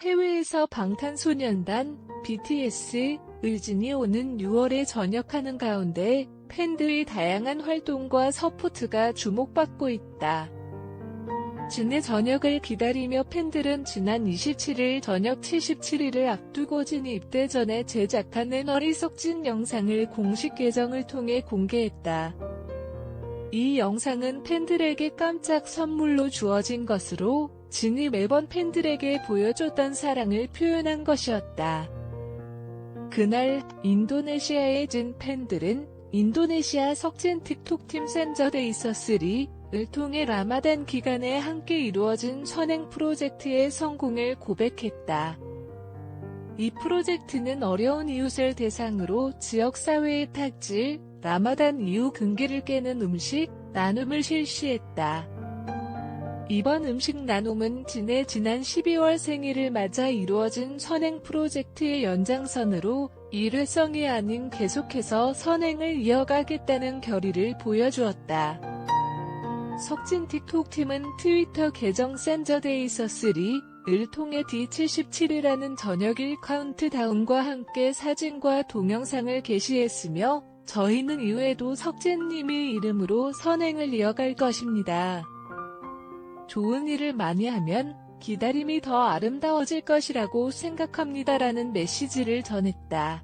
해외에서 방탄소년단 BTS의 진이 오는 6월에 전역하는 가운데 팬들의 다양한 활동과 서포트가 주목받고 있다. 진의 전역을 기다리며 팬들은 지난 27일 저녁 77일을 앞두고 진이 입대 전에 제작한 애너리 석진 영상을 공식 계정을 통해 공개했다. 이 영상은 팬들에게 깜짝 선물로 주어진 것으로 진이 매번 팬들에게 보여줬던 사랑을 표현한 것이었다. 그날 인도네시아의 진 팬들은 인도네시아 석진 틱톡팀 센저데 있었으리를 통해 라마단 기간에 함께 이루어진 선행 프로젝트의 성공을 고백했다. 이 프로젝트는 어려운 이웃을 대상으로 지역사회의 탁질, 라마단 이후 금기를 깨는 음식 나눔을 실시했다. 이번 음식 나눔은 진의 지난 12월 생일을 맞아 이루어진 선행 프로젝트의 연장선으로 일회성이 아닌 계속해서 선행을 이어가겠다는 결의를 보여주었다. 석진 틱톡팀은 트위터 계정 센저데이 있었으리를 통해 D77이라는 저녁일 카운트다운과 함께 사진과 동영상을 게시했으며 저희는 이후에도 석진님의 이름으로 선행을 이어갈 것입니다. 좋은 일을 많이 하면 기다림이 더 아름다워질 것이라고 생각합니다라는 메시지를 전했다.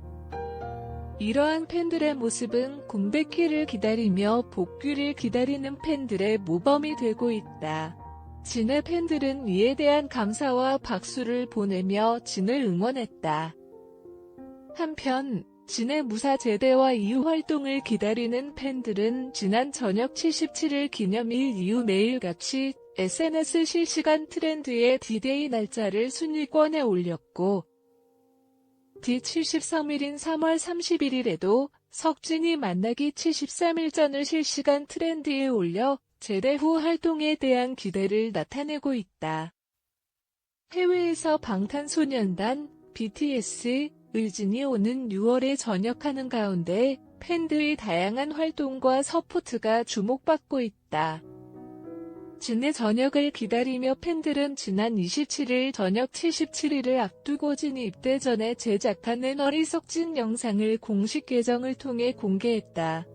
이러한 팬들의 모습은 곰백기를 기다리며 복귀를 기다리는 팬들의 모범이 되고 있다. 진의 팬들은 이에 대한 감사와 박수를 보내며 진을 응원했다. 한편 진의 무사 제대와 이후 활동을 기다리는 팬들은 지난 저녁 77일 기념일 이후 매일같이 SNS 실시간 트렌드의 D-Day 날짜를 순위권에 올렸고 D73일인 3월 31일에도 석진이 만나기 73일 전을 실시간 트렌드에 올려 제대 후 활동에 대한 기대를 나타내고 있다. 해외에서 방탄소년단 BTS의 진이 오는 6월에 전역하는 가운데 팬들의 다양한 활동과 서포트가 주목받고 있다. 진의 전역을 기다리며 팬들은 지난 27일 저녁 77일을 앞두고 진이 입대 전에 제작한 애너리 석진 영상을 공식 계정을 통해 공개했다.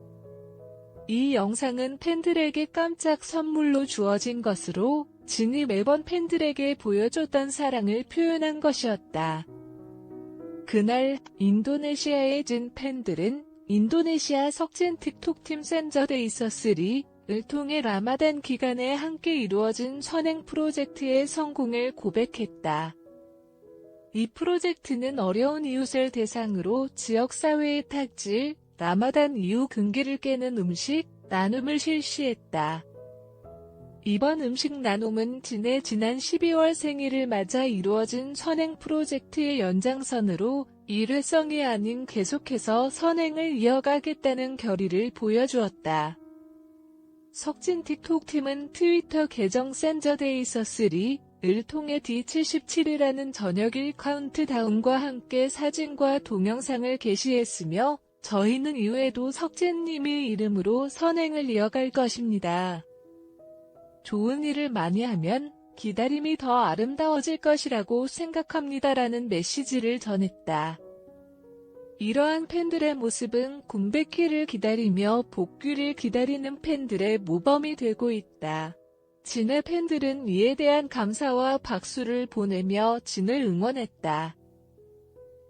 이 영상은 팬들에게 깜짝 선물로 주어진 것으로 진이 매번 팬들에게 보여줬던 사랑을 표현한 것이었다. 그날 인도네시아의 진 팬들은 인도네시아 석진 틱톡팀 센저데 있었으리를 통해 라마단 기간에 함께 이루어진 선행 프로젝트의 성공을 고백했다. 이 프로젝트는 어려운 이웃을 대상으로 지역사회의 탁질, 라마단 이후 금기를 깨는 음식 나눔을 실시했다. 이번 음식 나눔은 진의 지난 12월 생일을 맞아 이루어진 선행 프로젝트의 연장선으로 일회성이 아닌 계속해서 선행을 이어가겠다는 결의를 보여주었다. 석진 틱톡팀은 트위터 계정 센저데이 있었으리를 통해 D77이라는 저녁일 카운트다운과 함께 사진과 동영상을 게시했으며 저희는 이후에도 석진님의 이름으로 선행을 이어갈 것입니다. 좋은 일을 많이 하면 기다림이 더 아름다워질 것이라고 생각합니다라는 메시지를 전했다. 이러한 팬들의 모습은 곰백기를 기다리며 복귀를 기다리는 팬들의 모범이 되고 있다. 진의 팬들은 이에 대한 감사와 박수를 보내며 진을 응원했다.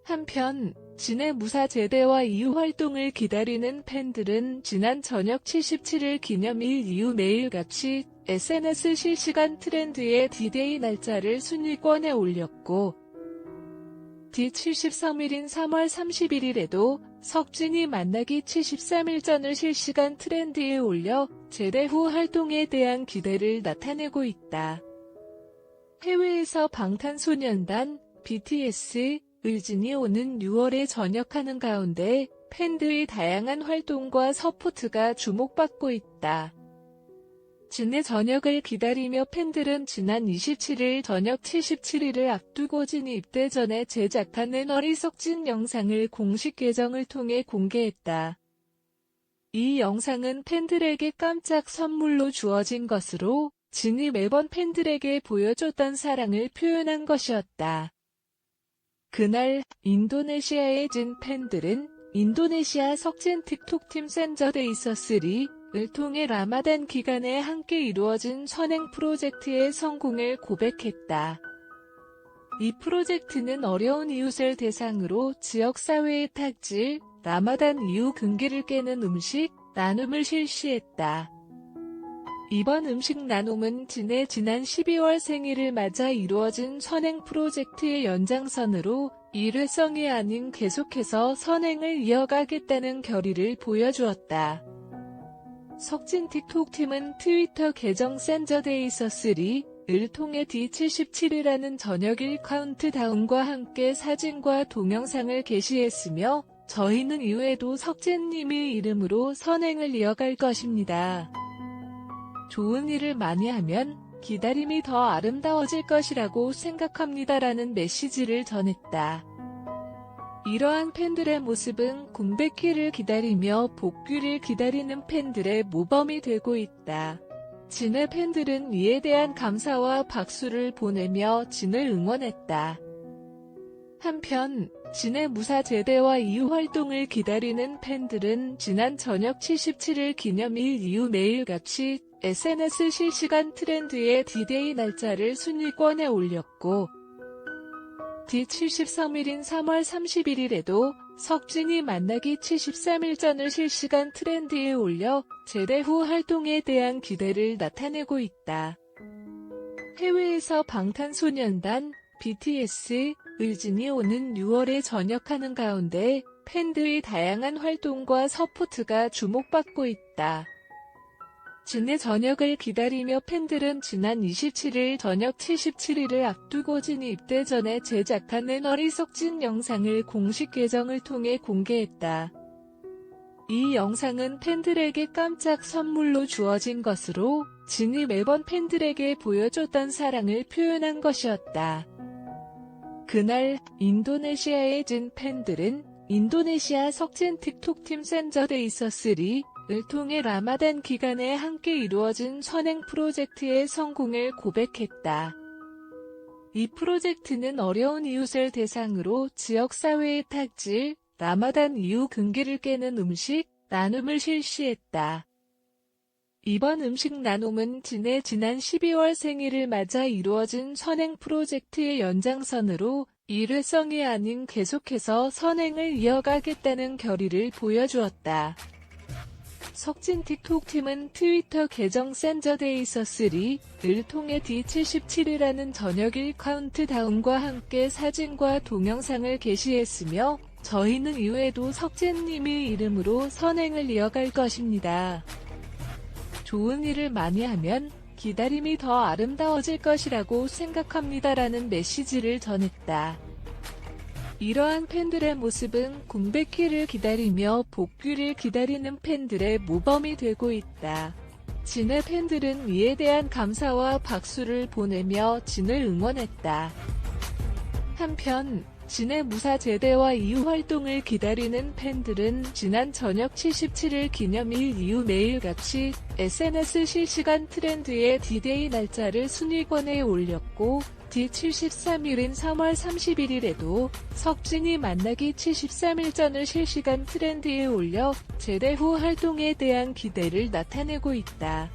한편 진의 무사 제대와 이후 활동을 기다리는 팬들은 지난 저녁 77일 기념일 이후 매일같이 SNS 실시간 트렌드의 D-Day 날짜를 순위권에 올렸고 D73일인 3월 31일에도 석진이 만나기 73일 전을 실시간 트렌드에 올려 제대 후 활동에 대한 기대를 나타내고 있다. 해외에서 방탄소년단 BTS의 진이 오는 6월에 전역하는 가운데 팬들의 다양한 활동과 서포트가 주목받고 있다. 진의 전역을 기다리며 팬들은 지난 27일 저녁 77일을 앞두고 진이 입대 전에 제작한 애너리 석진 영상을 공식 계정을 통해 공개했다. 이 영상은 팬들에게 깜짝 선물로 주어진 것으로 진이 매번 팬들에게 보여줬던 사랑을 표현한 것이었다. 그날 인도네시아에 진 팬들은 인도네시아 석진 틱톡팀 센저데이서3를 통해 라마단 기간에 함께 이루어진 선행 프로젝트의 성공을 고백했다. 이 프로젝트는 어려운 이웃을 대상으로 지역사회의 탁질, 라마단 이후 금기를 깨는 음식 나눔을 실시했다. 이번 음식 나눔은 진의 지난 12월 생일을 맞아 이루어진 선행 프로젝트의 연장선으로 일회성이 아닌 계속해서 선행을 이어가겠다는 결의를 보여주었다. 석진 틱톡팀은 트위터 계정 센저데이서3를 통해 D77이라는 저녁일 카운트다운과 함께 사진과 동영상을 게시했으며 저희는 이후에도 석진님의 이름으로 선행을 이어갈 것입니다. 좋은 일을 많이 하면 기다림이 더 아름다워질 것이라고 생각합니다라는 메시지를 전했다. 이러한 팬들의 모습은 곰백기를 기다리며 복귀를 기다리는 팬들의 모범이 되고 있다. 진의 팬들은 이에 대한 감사와 박수를 보내며 진을 응원했다. 한편 진의 무사 제대와 이후 활동을 기다리는 팬들은 지난 저녁 77일 기념일 이후 매일같이 SNS 실시간 트렌드에 D-Day 날짜를 순위권에 올렸고 D73일인 3월 31일에도 석진이 만나기 73일전을 실시간 트렌드에 올려 제대 후 활동에 대한 기대를 나타내고 있다. 해외에서 방탄소년단 BTS, 을진이 오는 6월에 전역하는 가운데 팬들의 다양한 활동과 서포트가 주목받고 있다. 진의 전역을 기다리며 팬들은 지난 27일 저녁 77일을 앞두고 진이 입대 전에 제작한 애너리 석진 영상을 공식 계정을 통해 공개했다. 이 영상은 팬들에게 깜짝 선물로 주어진 것으로 진이 매번 팬들에게 보여줬던 사랑을 표현한 것이었다. 그날 인도네시아에 진 팬들은 인도네시아 석진 틱톡팀 센저데이서3를 통해 라마단 기간에 함께 이루어진 선행 프로젝트의 성공을 고백했다. 이 프로젝트는 어려운 이웃을 대상으로 지역사회의 탁질, 라마단 이후 금기를 깨는 음식 나눔을 실시했다. 이번 음식 나눔은 진의 지난 12월 생일을 맞아 이루어진 선행 프로젝트의 연장선으로 일회성이 아닌 계속해서 선행을 이어가겠다는 결의를 보여주었다. 석진 틱톡팀은 트위터 계정 센저데이서3를 통해 D77이라는 저녁일 카운트다운과 함께 사진과 동영상을 게시했으며 저희는 이후에도 석진님의 이름으로 선행을 이어갈 것입니다. 좋은 일을 많이 하면 기다림이 더 아름다워질 것이라고 생각합니다라는 메시지를 전했다. 이러한 팬들의 모습은 곰백기를 기다리며 복귀를 기다리는 팬들의 모범이 되고 있다. 진의 팬들은 이에 대한 감사와 박수를 보내며 진을 응원했다. 한편 진의 무사 제대와 이후 활동을 기다리는 팬들은 지난 저녁 77일 기념일 이후 매일같이 SNS 실시간 트렌드에 D-Day 날짜를 순위권에 올렸고 D73일인 3월 31일에도 석진이 만나기 73일전을 실시간 트렌드에 올려 제대 후 활동에 대한 기대를 나타내고 있다.